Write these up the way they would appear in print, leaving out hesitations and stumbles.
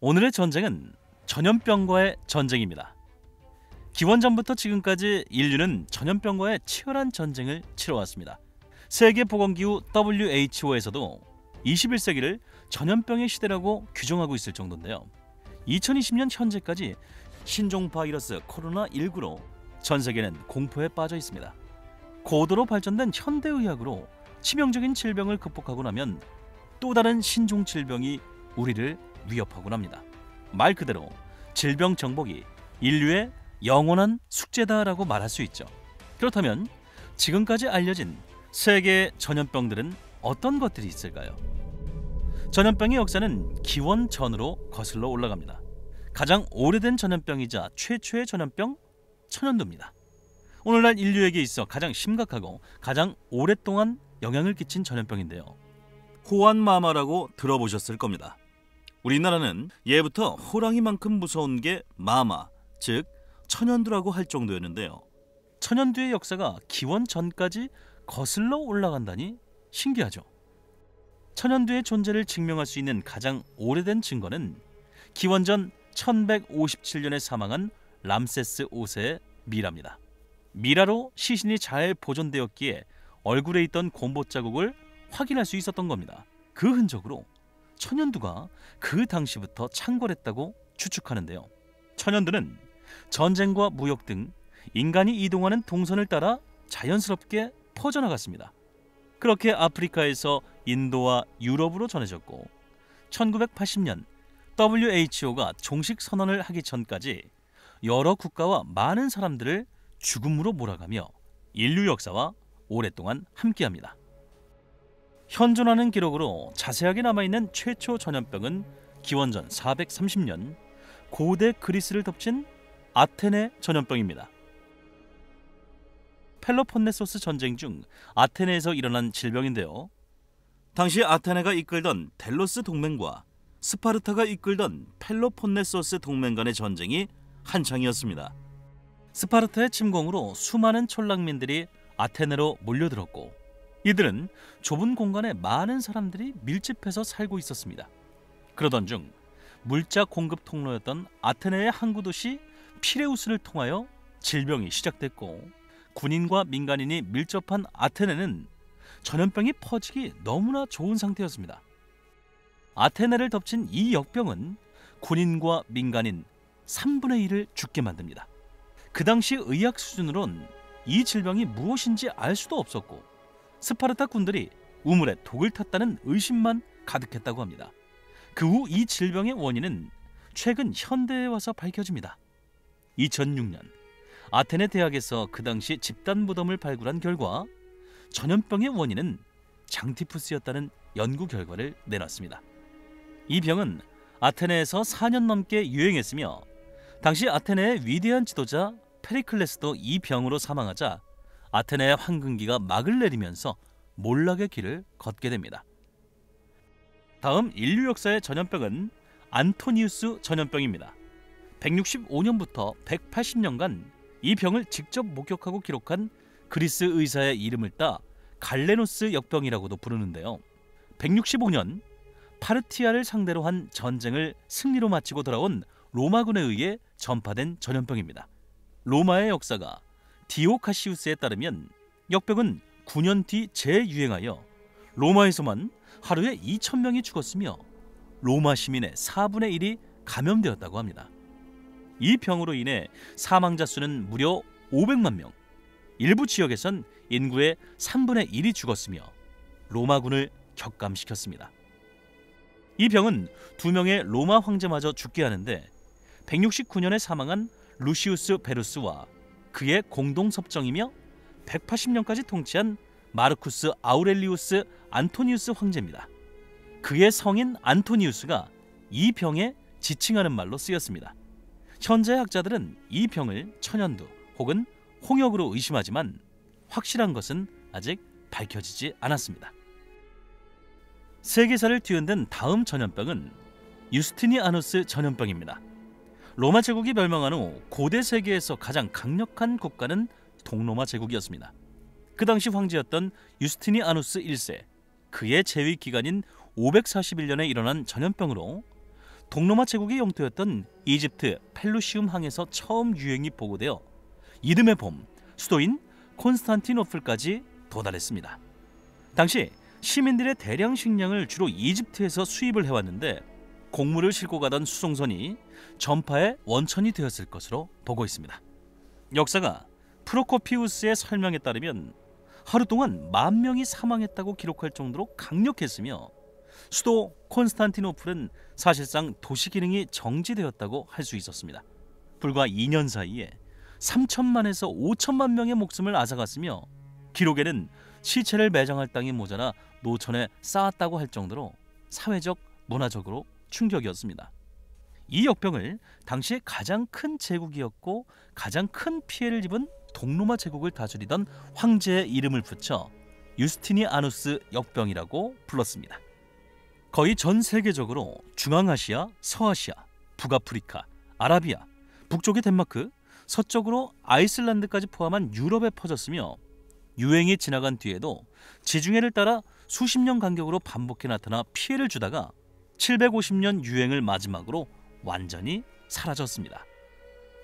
오늘의 전쟁은 전염병과의 전쟁입니다. 기원전부터 지금까지 인류는 전염병과의 치열한 전쟁을 치러왔습니다. 세계보건기구 WHO에서도 21세기를 전염병의 시대라고 규정하고 있을 정도인데요. 2020년 현재까지 신종 바이러스 코로나19로 전 세계는 공포에 빠져 있습니다. 고도로 발전된 현대의학으로 치명적인 질병을 극복하고 나면 또 다른 신종 질병이 우리를 위협하곤 합니다. 말 그대로 질병 정복이 인류의 영원한 숙제다라고 말할 수 있죠. 그렇다면 지금까지 알려진 세계의 전염병들은 어떤 것들이 있을까요? 전염병의 역사는 기원 전으로 거슬러 올라갑니다. 가장 오래된 전염병이자 최초의 전염병, 천연두입니다. 오늘날 인류에게 있어 가장 심각하고 가장 오랫동안 영향을 끼친 전염병인데요. 호환마마라고 들어보셨을 겁니다. 우리나라는 예부터 호랑이만큼 무서운 게 마마, 즉 천연두라고 할 정도였는데요. 천연두의 역사가 기원 전까지 거슬러 올라간다니 신기하죠. 천연두의 존재를 증명할 수 있는 가장 오래된 증거는 기원전 1157년에 사망한 람세스 5세의 미라입니다. 미라로 시신이 잘 보존되었기에 얼굴에 있던 곰보 자국을 확인할 수 있었던 겁니다. 그 흔적으로 천연두가 그 당시부터 창궐했다고 추측하는데요. 천연두는 전쟁과 무역 등 인간이 이동하는 동선을 따라 자연스럽게 퍼져나갔습니다. 그렇게 아프리카에서 인도와 유럽으로 전해졌고 1980년 WHO가 종식 선언을 하기 전까지 여러 국가와 많은 사람들을 죽음으로 몰아가며 인류 역사와 오랫동안 함께합니다. 현존하는 기록으로 자세하게 남아있는 최초 전염병은 기원전 430년 고대 그리스를 덮친 아테네 전염병입니다. 펠로폰네소스 전쟁 중 아테네에서 일어난 질병인데요. 당시 아테네가 이끌던 델로스 동맹과 스파르타가 이끌던 펠로폰네소스 동맹 간의 전쟁이 한창이었습니다. 스파르타의 침공으로 수많은 촌락민들이 아테네로 몰려들었고 이들은 좁은 공간에 많은 사람들이 밀집해서 살고 있었습니다. 그러던 중 물자 공급 통로였던 아테네의 항구 도시 피레우스를 통하여 질병이 시작됐고 군인과 민간인이 밀접한 아테네는 전염병이 퍼지기 너무나 좋은 상태였습니다. 아테네를 덮친 이 역병은 군인과 민간인 3분의 1을 죽게 만듭니다. 그 당시 의학 수준으론 이 질병이 무엇인지 알 수도 없었고 스파르타 군들이 우물에 독을 탔다는 의심만 가득했다고 합니다. 그 후 이 질병의 원인은 최근 현대에 와서 밝혀집니다. 2006년 아테네 대학에서 그 당시 집단 무덤을 발굴한 결과 전염병의 원인은 장티푸스였다는 연구 결과를 내놨습니다. 이 병은 아테네에서 4년 넘게 유행했으며 당시 아테네의 위대한 지도자 페리클레스도 이 병으로 사망하자 아테네의 황금기가 막을 내리면서 몰락의 길을 걷게 됩니다. 다음 인류 역사의 전염병은 안토니우스 전염병입니다. 165년부터 180년간 이 병을 직접 목격하고 기록한 그리스 의사의 이름을 따 갈레노스 역병이라고도 부르는데요. 165년 파르티아를 상대로 한 전쟁을 승리로 마치고 돌아온 로마군에 의해 전파된 전염병입니다. 로마의 역사가 디오카시우스에 따르면 역병은 9년 뒤 재유행하여 로마에서만 하루에 2,000명이 죽었으며 로마 시민의 4분의 1이 감염되었다고 합니다. 이 병으로 인해 사망자 수는 무려 500만 명, 일부 지역에선 인구의 3분의 1이 죽었으며 로마군을 격감시켰습니다. 이 병은 2명의 로마 황제마저 죽게 하는데 169년에 사망한 루시우스 베루스와 그의 공동섭정이며 180년까지 통치한 마르쿠스 아우렐리우스 안토니우스 황제입니다. 그의 성인 안토니우스가 이 병에 지칭하는 말로 쓰였습니다. 현재 학자들은 이 병을 천연두 혹은 홍역으로 의심하지만 확실한 것은 아직 밝혀지지 않았습니다. 세계사를 뒤흔든 다음 전염병은 유스티니아누스 전염병입니다. 로마 제국이 멸망한 후 고대 세계에서 가장 강력한 국가는 동로마 제국이었습니다. 그 당시 황제였던 유스티니아누스 1세, 그의 재위 기간인 541년에 일어난 전염병으로 동로마 제국의 영토였던 이집트 펠루시움 항에서 처음 유행이 보고되어 이듬해 봄 수도인 콘스탄티노플까지 도달했습니다. 당시 시민들의 대량 식량을 주로 이집트에서 수입을 해왔는데 곡물을 싣고 가던 수송선이 전파의 원천이 되었을 것으로 보고 있습니다. 역사가 프로코피우스의 설명에 따르면 하루 동안 10,000명이 사망했다고 기록할 정도로 강력했으며 수도 콘스탄티노플은 사실상 도시 기능이 정지되었다고 할 수 있었습니다. 불과 2년 사이에 3천만에서 5천만 명의 목숨을 앗아갔으며 기록에는 시체를 매장할 땅이 모자라 노천에 쌓았다고 할 정도로 사회적, 문화적으로 충격이었습니다. 이 역병을 당시에 가장 큰 제국이었고 가장 큰 피해를 입은 동로마 제국을 다스리던 황제의 이름을 붙여 유스티니아누스 역병이라고 불렀습니다. 거의 전 세계적으로 중앙아시아, 서아시아, 북아프리카, 아라비아, 북쪽의 덴마크, 서쪽으로 아이슬란드까지 포함한 유럽에 퍼졌으며 유행이 지나간 뒤에도 지중해를 따라 수십 년 간격으로 반복해 나타나 피해를 주다가 750년 유행을 마지막으로 완전히 사라졌습니다.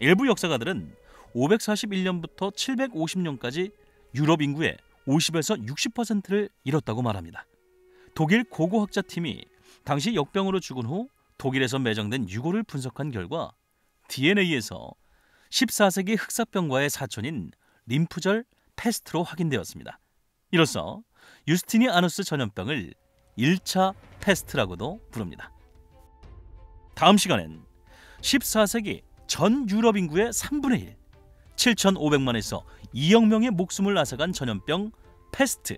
일부 역사가들은 541년부터 750년까지 유럽 인구의 50에서 60%를 잃었다고 말합니다. 독일 고고학자팀이 당시 역병으로 죽은 후 독일에서 매장된 유골을 분석한 결과 DNA에서 14세기 흑사병과의 사촌인 림프절 패스트로 확인되었습니다. 이로써 유스티니아누스 전염병을 1차 패스트라고도 부릅니다. 다음 시간엔 14세기 전 유럽 인구의 3분의 1, 7,500만에서 2억 명의 목숨을 앗아간 전염병 패스트,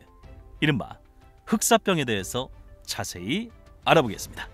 이른바 흑사병에 대해서 자세히 알아보겠습니다.